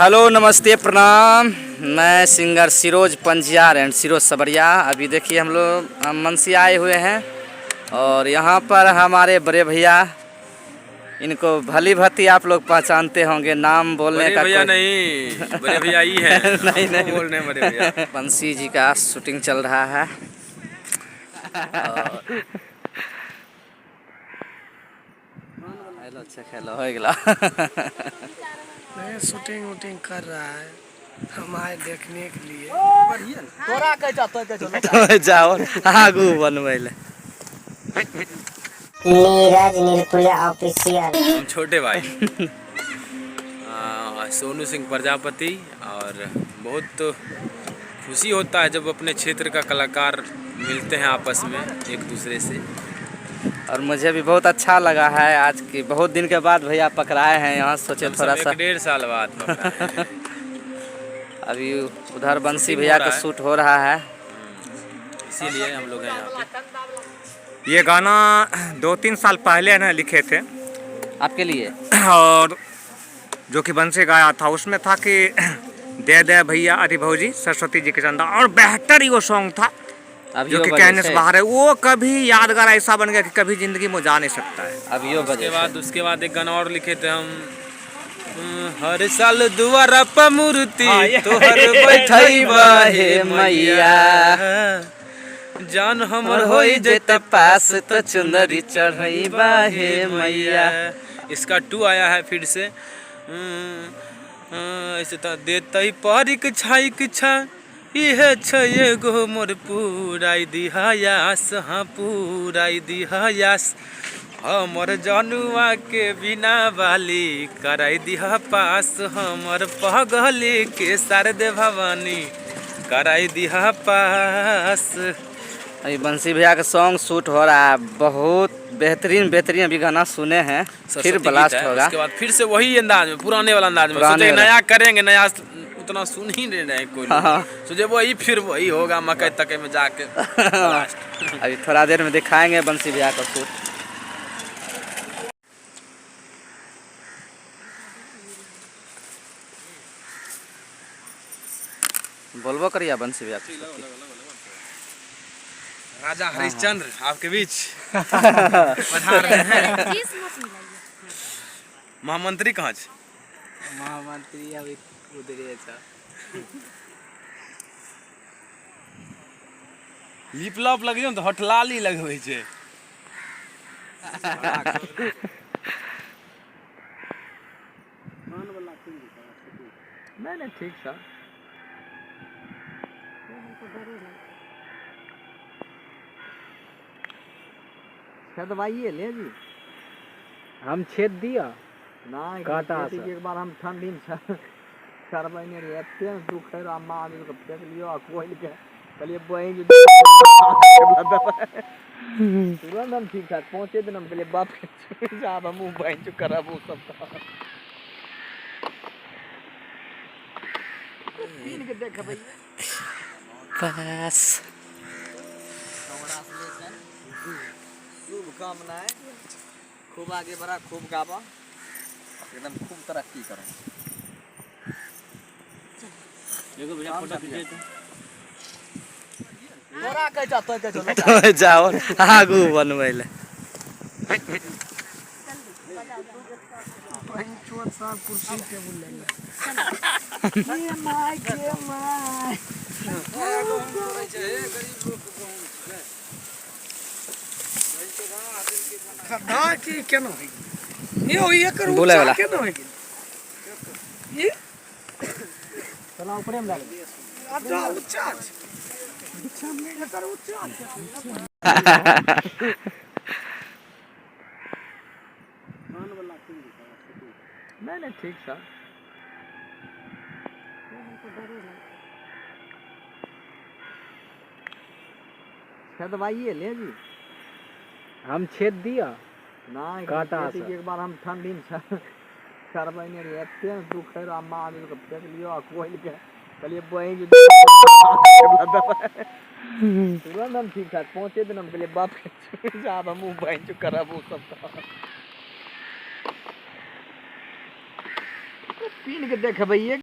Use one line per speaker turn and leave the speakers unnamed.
Hello नमस्ते प्रणाम। मैं सिंगर सिरोज पंजियार एंड सिरोज सबरिया। अभी देखिए हम लोग मनसी आए हुए हैं और यहाँ पर हमारे बड़े भैया, इनको भली भांति आप लोग पहचानते होंगे, नाम बोलने
बड़े
का
भैया
कोई
नहीं, बड़े भैया ही हैं।
नहीं नहीं
बोल रहे हैं बड़े भैया।
बंसी जी का शूटिंग चल रहा है और हेलो अच्छा खेलो हो गया
नहीं शूटिंग वूटिंग कर रहा है, हम आए देखने के लिए।
तोरा कह जाओ आगू बनवे ले।
नीरज नीलपुरिया ऑफिशियल।
हम छोटे भाई सोनू सिंह प्रजापति, और बहुत खुशी होता है जब अपने क्षेत्र का कलाकार मिलते हैं आपस में एक दूसरे से।
और मुझे भी बहुत अच्छा लगा है आज की बहुत दिन के बाद भैया पकड़ाए हैं यहाँ, सोचे थोड़ा सा
1.5 साल बाद पकड़ा है।
अभी उधर बंसी भैया का शूट हो रहा है,
इसीलिए हम लोग हैं यहाँ पे।
ये गाना 2-3 साल पहले ना लिखे थे
आपके लिए।
और जो कि बंसी गाया था, उसमें था कि दे दे भैया अरे भौजी सरस्वती जी के चंदा, और बेहतर ही वो सॉन्ग था
अभी
जो कि कहने से बाहर है। वो कभी यादगार ऐसा बन गया कि कभी जिंदगी में जा नहीं सकता है।
अभी
उसके बाद एक गाना और लिखे थे हम, हर साल दुआरा पर मूर्ति तोहर बैठैबा हे मैया, जान हमर होई जेते पास तो चुनरी चढ़ैबा हे मैया। इसका 2 आया है फिर से। ऐसे तो देते परीक्षा इच्छा इहे छै एगो मोर पूराई दिहायास, हाँ पूराई दिहायास, हमर जनुआ के बिना बाली कराई दिहा पास, हमर पगली के शारदे भवानी कराई दिहा पास।
अभी बंसी भैया का सॉन्ग शूट हो रहा है, बहुत बेहतरीन अभी गाना सुने हैं, फिर ब्लास्ट होगा।
उसके बाद फिर से वही अंदाज में, पुराने वाला अंदाज में सोचे नया करेंगे, नया उतना सुन ही नहीं रहे कोई। सोचे वही फिर वही होगा मकई तके में जाके।
अभी थोड़ा देर में दिखाएंगे बंसी भैया का शूट। बोलबो करिए बंसी भैया।
राजा हरिश्चंद्र आपके बीच पधार रहे हैं। महामंत्री कहाँ छे?
महामंत्री अभी उधरे था।
लिप लॉप लगियो तो हटलाली लगवे छे।
नहीं ठीक था। दवाइए ले जी, हम छेद दिया ना काटा एक बार हम ठंडी में करबै ने रे, एते दुख है अम्मा आदमी को फेंक लियो आ कोई के कहलिए बहन जो तुरंत हम ठीक ठाक पहुंचे दिन हम कहलिए बाप जा हम मुंह बहन जो करब वो सब पीन के देख भैया
बस
शुभकामनाएं, खूब आगे बढ़ा, खूब गावा, एकदम खूब तरक्की करो।
देखो भैया फोटो खींचे तो
तोरा कह जातो
जाओ आगू बनवे ले।
कुर्सी टेबुल ले ये माय के माय खदा की केना है ये हो ये करू
बोले वाला
केना है ये चला ऊपर में डाल अच्छा उच्चा अच्छा में कर उच्चा नहीं ठीक था। दवाइए ले जी, हम छेद दिया ना काटा एक बार हम ठंडी में करबै ने रे, एते दुख है अम्मा आदमी को फेंक लियो आ कोई के कहलिए बहन जो तुरंत हम ठीक ठाक पहुंचे दिन हम कहलिए बाप जा हम मुंह बहन जो करब वो सब पीन के देख भैया।